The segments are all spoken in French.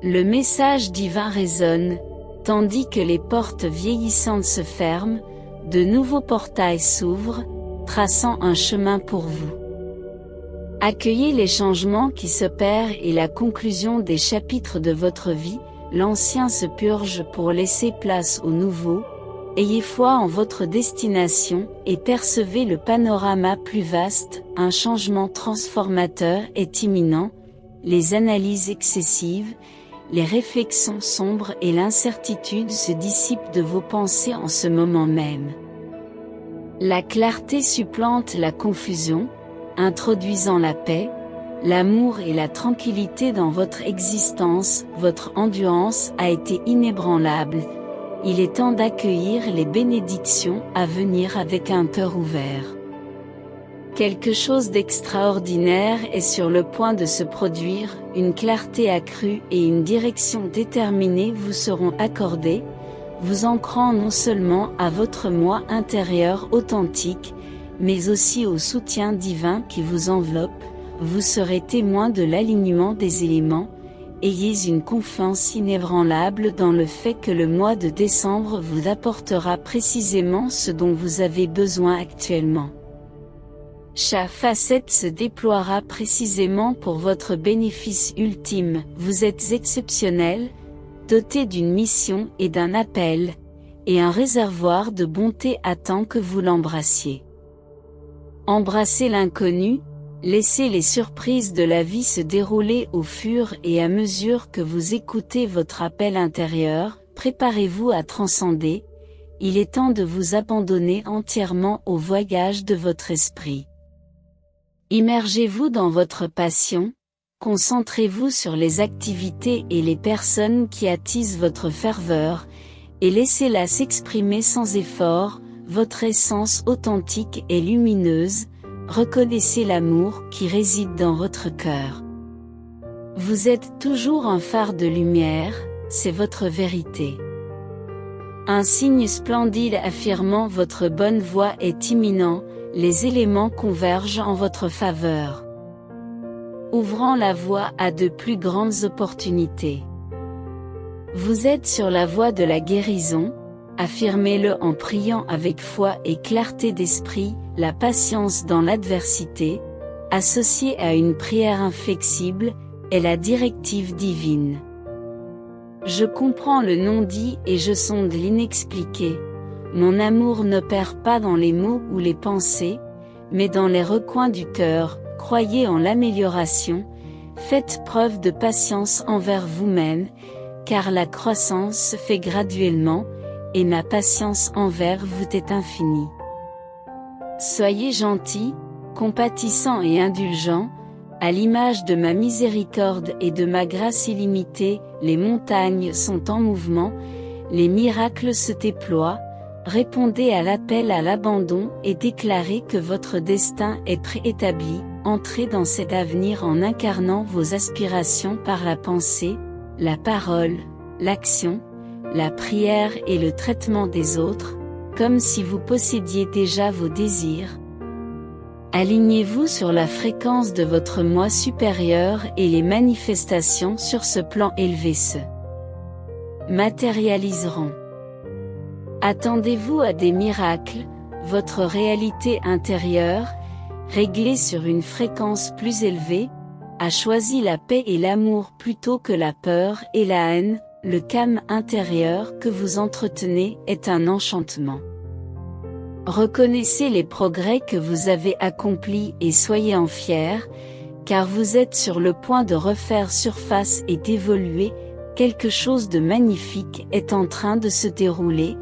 Le message divin résonne, tandis que les portes vieillissantes se ferment, de nouveaux portails s'ouvrent, traçant un chemin pour vous. Accueillez les changements qui s'opèrent et la conclusion des chapitres de votre vie, l'ancien se purge pour laisser place au nouveau. Ayez foi en votre destination et percevez le panorama plus vaste, un changement transformateur est imminent, les analyses excessives, les réflexions sombres et l'incertitude se dissipent de vos pensées en ce moment même. La clarté supplante la confusion, introduisant la paix, l'amour et la tranquillité dans votre existence, votre endurance a été inébranlable. Il est temps d'accueillir les bénédictions à venir avec un cœur ouvert. Quelque chose d'extraordinaire est sur le point de se produire, une clarté accrue et une direction déterminée vous seront accordées, vous ancrant non seulement à votre moi intérieur authentique, mais aussi au soutien divin qui vous enveloppe, vous serez témoin de l'alignement des éléments. Ayez une confiance inébranlable dans le fait que le mois de décembre vous apportera précisément ce dont vous avez besoin actuellement. Chaque facette se déploiera précisément pour votre bénéfice ultime. Vous êtes exceptionnel, doté d'une mission et d'un appel, et un réservoir de bonté attend que vous l'embrassiez. Embrassez l'inconnu. Laissez les surprises de la vie se dérouler au fur et à mesure que vous écoutez votre appel intérieur, préparez-vous à transcender, il est temps de vous abandonner entièrement au voyage de votre esprit. Immergez-vous dans votre passion, concentrez-vous sur les activités et les personnes qui attisent votre ferveur, et laissez-la s'exprimer sans effort, votre essence authentique et lumineuse. Reconnaissez l'amour qui réside dans votre cœur. Vous êtes toujours un phare de lumière, c'est votre vérité. Un signe splendide affirmant votre bonne voie est imminent, les éléments convergent en votre faveur, ouvrant la voie à de plus grandes opportunités. Vous êtes sur la voie de la guérison, affirmez-le en priant avec foi et clarté d'esprit. La patience dans l'adversité, associée à une prière inflexible, est la directive divine. Je comprends le non-dit et je sonde l'inexpliqué. Mon amour n'opère pas dans les mots ou les pensées, mais dans les recoins du cœur. Croyez en l'amélioration, faites preuve de patience envers vous-même, car la croissance se fait graduellement, et ma patience envers vous est infinie. Soyez gentils, compatissants et indulgents, à l'image de ma miséricorde et de ma grâce illimitée. Les montagnes sont en mouvement, les miracles se déploient, répondez à l'appel à l'abandon et déclarez que votre destin est préétabli, entrez dans cet avenir en incarnant vos aspirations par la pensée, la parole, l'action, la prière et le traitement des autres, comme si vous possédiez déjà vos désirs. Alignez-vous sur la fréquence de votre moi supérieur et les manifestations sur ce plan élevé se matérialiseront. Attendez-vous à des miracles, votre réalité intérieure, réglée sur une fréquence plus élevée, a choisi la paix et l'amour plutôt que la peur et la haine. Le calme intérieur que vous entretenez est un enchantement. Reconnaissez les progrès que vous avez accomplis et soyez en fiers, car vous êtes sur le point de refaire surface et d'évoluer, quelque chose de magnifique est en train de se dérouler,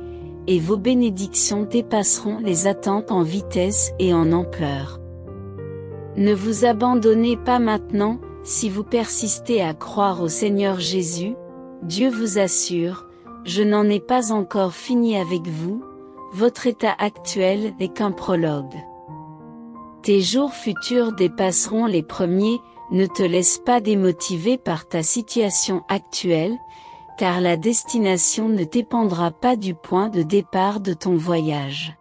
et vos bénédictions dépasseront les attentes en vitesse et en ampleur. Ne vous abandonnez pas maintenant, si vous persistez à croire au Seigneur Jésus, Dieu vous assure, je n'en ai pas encore fini avec vous, votre état actuel n'est qu'un prologue. Tes jours futurs dépasseront les premiers, ne te laisse pas démotiver par ta situation actuelle, car la destination ne dépendra pas du point de départ de ton voyage.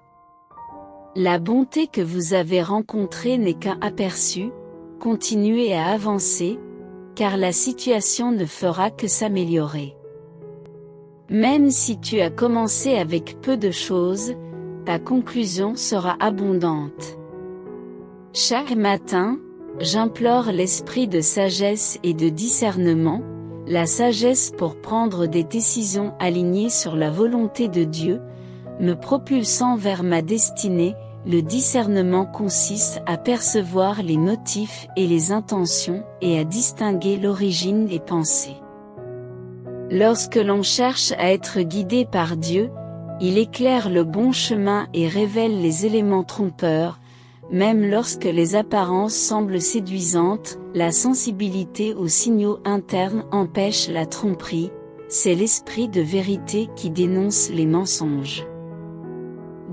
La bonté que vous avez rencontrée n'est qu'un aperçu, continuez à avancer, car la situation ne fera que s'améliorer. Même si tu as commencé avec peu de choses, ta conclusion sera abondante. Chaque matin, j'implore l'esprit de sagesse et de discernement, la sagesse pour prendre des décisions alignées sur la volonté de Dieu, me propulsant vers ma destinée. Le discernement consiste à percevoir les motifs et les intentions et à distinguer l'origine des pensées. Lorsque l'on cherche à être guidé par Dieu, il éclaire le bon chemin et révèle les éléments trompeurs, même lorsque les apparences semblent séduisantes, la sensibilité aux signaux internes empêche la tromperie, c'est l'esprit de vérité qui dénonce les mensonges.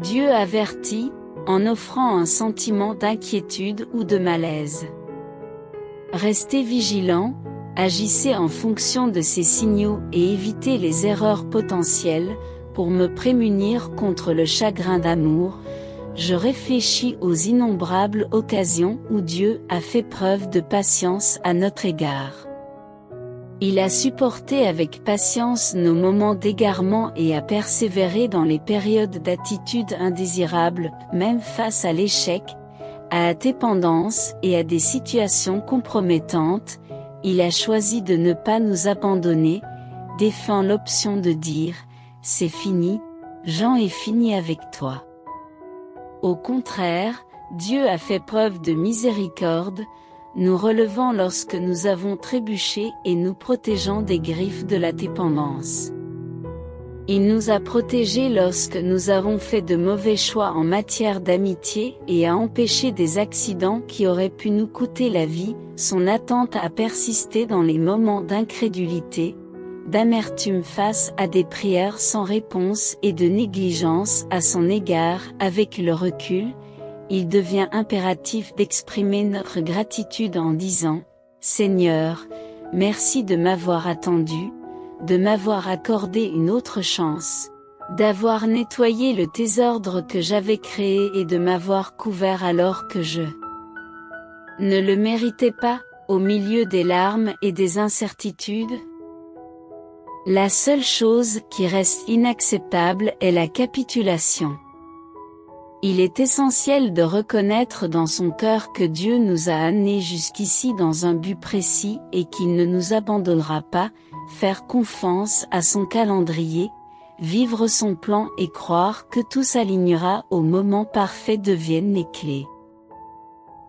Dieu avertit, en offrant un sentiment d'inquiétude ou de malaise. Restez vigilants, agissez en fonction de ces signaux et évitez les erreurs potentielles, pour me prémunir contre le chagrin d'amour. Je réfléchis aux innombrables occasions où Dieu a fait preuve de patience à notre égard. Il a supporté avec patience nos moments d'égarement et a persévéré dans les périodes d'attitude indésirable, même face à l'échec, à la dépendance et à des situations compromettantes. Il a choisi de ne pas nous abandonner, défend l'option de dire « c'est fini, Jean est fini avec toi ». Au contraire, Dieu a fait preuve de miséricorde, nous relevant lorsque nous avons trébuché et nous protégeant des griffes de la dépendance. Il nous a protégés lorsque nous avons fait de mauvais choix en matière d'amitié et a empêché des accidents qui auraient pu nous coûter la vie. Son attente a persisté dans les moments d'incrédulité, d'amertume face à des prières sans réponse et de négligence à son égard. Avec le recul, il devient impératif d'exprimer notre gratitude en disant « Seigneur, merci de m'avoir attendu, de m'avoir accordé une autre chance, d'avoir nettoyé le désordre que j'avais créé et de m'avoir couvert alors que je ne le méritais pas, au milieu des larmes et des incertitudes ». La seule chose qui reste inacceptable est la capitulation. Il est essentiel de reconnaître dans son cœur que Dieu nous a amenés jusqu'ici dans un but précis et qu'il ne nous abandonnera pas, faire confiance à son calendrier, vivre son plan et croire que tout s'alignera au moment parfait deviennent les clés.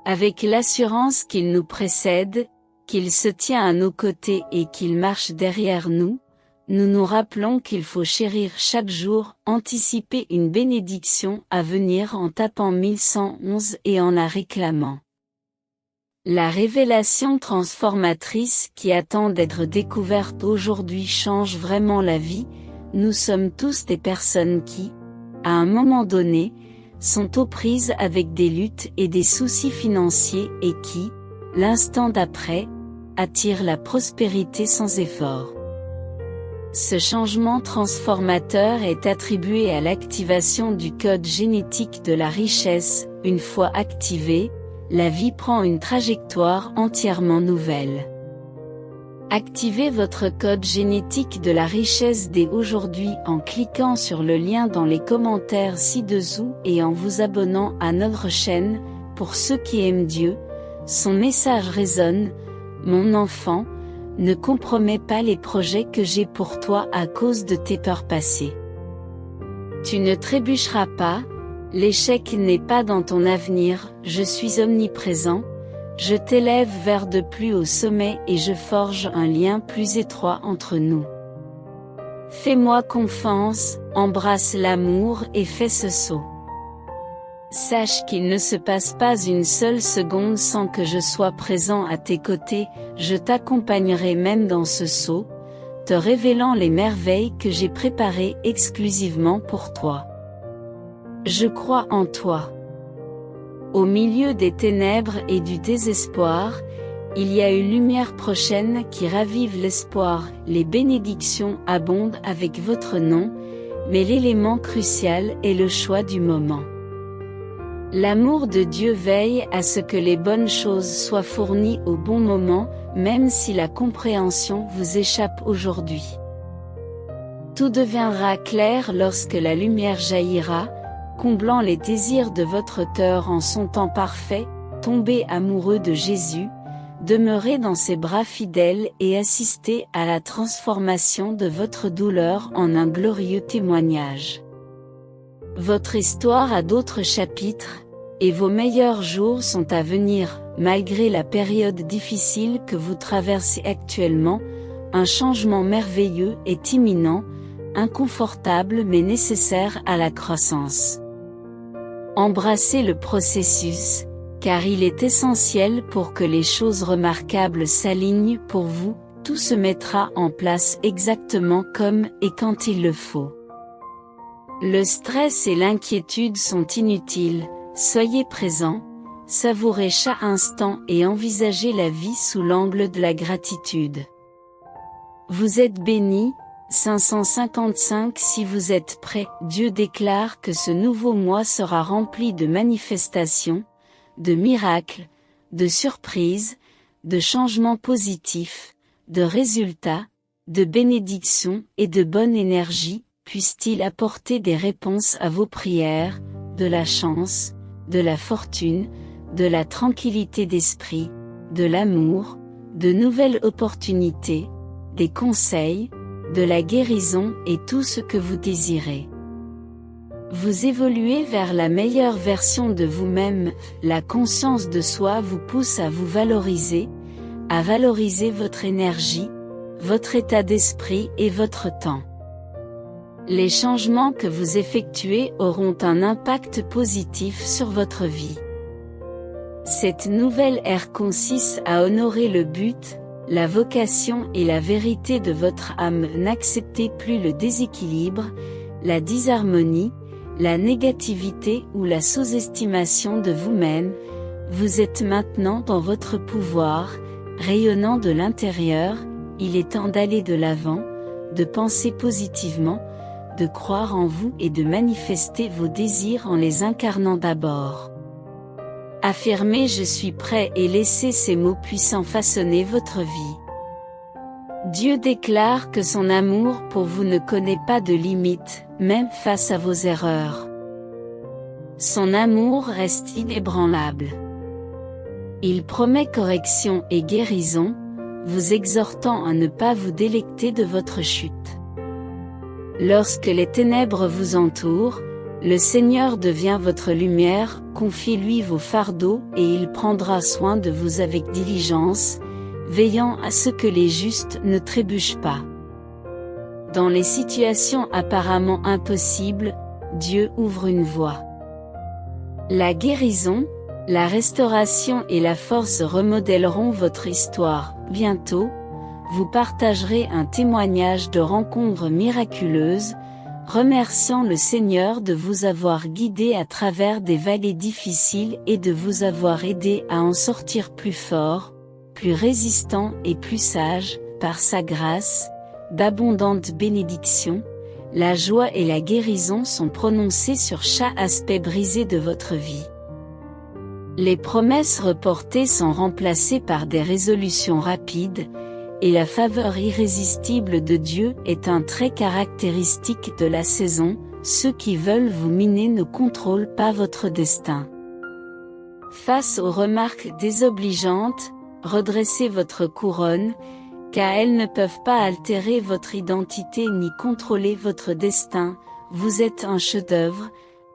Avec l'assurance qu'il nous précède, qu'il se tient à nos côtés et qu'il marche derrière nous, nous nous rappelons qu'il faut chérir chaque jour, anticiper une bénédiction à venir en tapant 1111 et en la réclamant. La révélation transformatrice qui attend d'être découverte aujourd'hui change vraiment la vie. Nous sommes tous des personnes qui, à un moment donné, sont aux prises avec des luttes et des soucis financiers et qui, l'instant d'après, attirent la prospérité sans effort. Ce changement transformateur est attribué à l'activation du code génétique de la richesse. Une fois activé, la vie prend une trajectoire entièrement nouvelle. Activez votre code génétique de la richesse dès aujourd'hui en cliquant sur le lien dans les commentaires ci-dessous et en vous abonnant à notre chaîne. Pour ceux qui aiment Dieu, son message résonne, mon enfant, ne compromets pas les projets que j'ai pour toi à cause de tes peurs passées. Tu ne trébucheras pas, l'échec n'est pas dans ton avenir, je suis omniprésent, je t'élève vers de plus haut sommet et je forge un lien plus étroit entre nous. Fais-moi confiance, embrasse l'amour et fais ce saut. Sache qu'il ne se passe pas une seule seconde sans que je sois présent à tes côtés, je t'accompagnerai même dans ce saut, te révélant les merveilles que j'ai préparées exclusivement pour toi. Je crois en toi. Au milieu des ténèbres et du désespoir, il y a une lumière prochaine qui ravive l'espoir. Les bénédictions abondent avec votre nom, mais l'élément crucial est le choix du moment. L'amour de Dieu veille à ce que les bonnes choses soient fournies au bon moment, même si la compréhension vous échappe aujourd'hui. Tout deviendra clair lorsque la lumière jaillira, comblant les désirs de votre cœur en son temps parfait. Tombez amoureux de Jésus, demeurez dans ses bras fidèles et assistez à la transformation de votre douleur en un glorieux témoignage. Votre histoire a d'autres chapitres, et vos meilleurs jours sont à venir. Malgré la période difficile que vous traversez actuellement, un changement merveilleux est imminent, inconfortable mais nécessaire à la croissance. Embrassez le processus, car il est essentiel pour que les choses remarquables s'alignent pour vous. Tout se mettra en place exactement comme et quand il le faut. Le stress et l'inquiétude sont inutiles, soyez présent, savourez chaque instant et envisagez la vie sous l'angle de la gratitude. Vous êtes bénis. 555. Si vous êtes prêts, Dieu déclare que ce nouveau mois sera rempli de manifestations, de miracles, de surprises, de changements positifs, de résultats, de bénédictions et de bonne énergie. Puisse-t-il apporter des réponses à vos prières, de la chance, de la fortune, de la tranquillité d'esprit, de l'amour, de nouvelles opportunités, des conseils, de la guérison et tout ce que vous désirez. Vous évoluez vers la meilleure version de vous-même. La conscience de soi vous pousse à vous valoriser, à valoriser votre énergie, votre état d'esprit et votre temps. Les changements que vous effectuez auront un impact positif sur votre vie. Cette nouvelle ère consiste à honorer le but, la vocation et la vérité de votre âme. N'acceptez plus le déséquilibre, la disharmonie, la négativité ou la sous-estimation de vous-même. Vous êtes maintenant dans votre pouvoir, rayonnant de l'intérieur. Il est temps d'aller de l'avant, de penser positivement, de croire en vous et de manifester vos désirs en les incarnant d'abord. Affirmez « Je suis prêt » et laissez ces mots puissants façonner votre vie. Dieu déclare que son amour pour vous ne connaît pas de limites, même face à vos erreurs. Son amour reste inébranlable. Il promet correction et guérison, vous exhortant à ne pas vous délecter de votre chute. Lorsque les ténèbres vous entourent, le Seigneur devient votre lumière. Confiez-lui vos fardeaux et il prendra soin de vous avec diligence, veillant à ce que les justes ne trébuchent pas. Dans les situations apparemment impossibles, Dieu ouvre une voie. La guérison, la restauration et la force remodèleront votre histoire. Bientôt, vous partagerez un témoignage de rencontres miraculeuses, remerciant le Seigneur de vous avoir guidé à travers des vallées difficiles et de vous avoir aidé à en sortir plus fort, plus résistant et plus sage. Par sa grâce, d'abondantes bénédictions, la joie et la guérison sont prononcées sur chaque aspect brisé de votre vie. Les promesses reportées sont remplacées par des résolutions rapides, et la faveur irrésistible de Dieu est un trait caractéristique de la saison. Ceux qui veulent vous miner ne contrôlent pas votre destin. Face aux remarques désobligeantes, redressez votre couronne, car elles ne peuvent pas altérer votre identité ni contrôler votre destin. Vous êtes un chef-d'œuvre,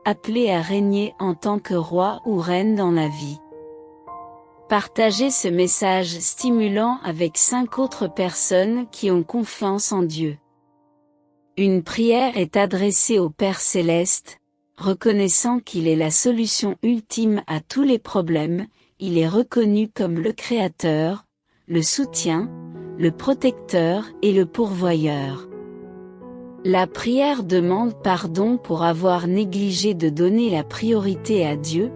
appelé à régner en tant que roi ou reine dans la vie. Partagez ce message stimulant avec 5 autres personnes qui ont confiance en Dieu. Une prière est adressée au Père Céleste, reconnaissant qu'il est la solution ultime à tous les problèmes. Il est reconnu comme le Créateur, le soutien, le protecteur et le pourvoyeur. La prière demande pardon pour avoir négligé de donner la priorité à Dieu,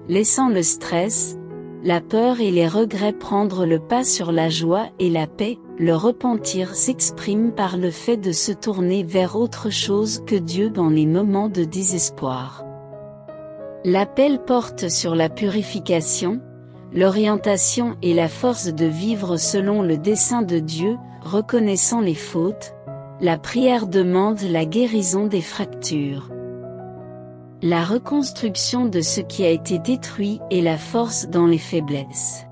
laissant le stress, la peur et les regrets prendre le pas sur la joie et la paix. Le repentir s'exprime par le fait de se tourner vers autre chose que Dieu dans les moments de désespoir. L'appel porte sur la purification, l'orientation et la force de vivre selon le dessein de Dieu, reconnaissant les fautes. La prière demande la guérison des fractures, la reconstruction de ce qui a été détruit et la force dans les faiblesses.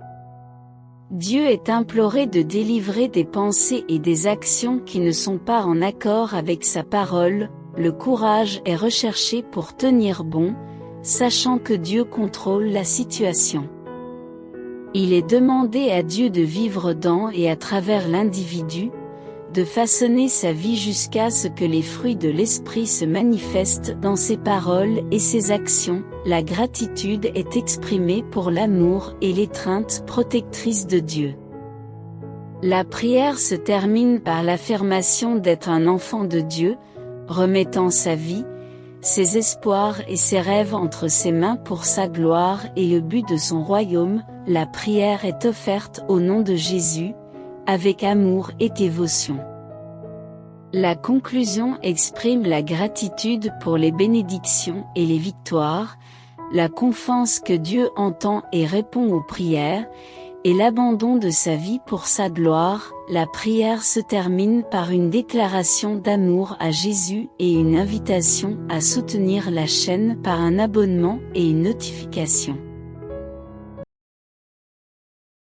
Dieu est imploré de délivrer des pensées et des actions qui ne sont pas en accord avec sa parole. Le courage est recherché pour tenir bon, sachant que Dieu contrôle la situation. Il est demandé à Dieu de vivre dans et à travers l'individu, de façonner sa vie jusqu'à ce que les fruits de l'esprit se manifestent dans ses paroles et ses actions. La gratitude est exprimée pour l'amour et l'étreinte protectrice de Dieu. La prière se termine par l'affirmation d'être un enfant de Dieu, remettant sa vie, ses espoirs et ses rêves entre ses mains pour sa gloire et le but de son royaume. La prière est offerte au nom de Jésus, avec amour et dévotion. La conclusion exprime la gratitude pour les bénédictions et les victoires, la confiance que Dieu entend et répond aux prières, et l'abandon de sa vie pour sa gloire. La prière se termine par une déclaration d'amour à Jésus et une invitation à soutenir la chaîne par un abonnement et une notification.